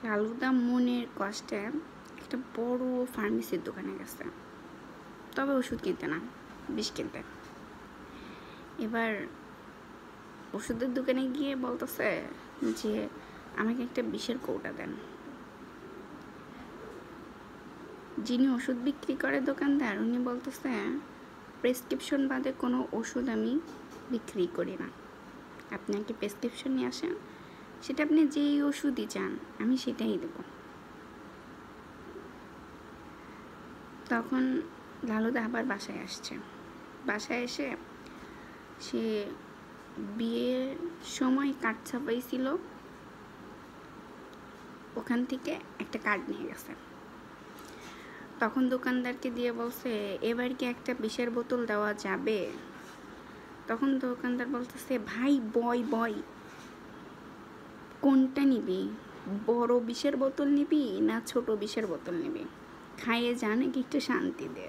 লালুদা মনের কষ্টে একটা বড় ফার্মেসির দোকানে গেছে, তবে ওষুধ কিনতে না, বিষ কিনতে। এবার ওষুধের দোকানে গিয়ে বলতেছে যে আমাকে একটা বিষের কৌটা দেন। যিনি ওষুধ বিক্রি করে দোকানদার, উনি বলতেছে প্রেসক্রিপশন বাদে কোনো ওষুধ আমি বিক্রি করি না, আপনি একটা প্রেসক্রিপশন নিয়ে আসেন, সেটা আপনি যেই ওষুধই চান আমি সেটাই দেব। তখন লালুদা আবার বাসায় আসছে। বাসায় এসে সে বিয়ের সময় কার্ড ছাপাইছিল, ওখান থেকে একটা কার্ড নিয়ে গেছে। তখন দোকানদারকে দিয়ে বলছে এবার কি একটা বিষের বোতল দেওয়া যাবে? তখন দোকানদার বলতেছে ভাই বয় কোনটা নিবি, বড় বিষের বোতল নিবি না ছোট বিষের বোতল নিবি, খাইয়ে জানে কি একটু শান্তি দে।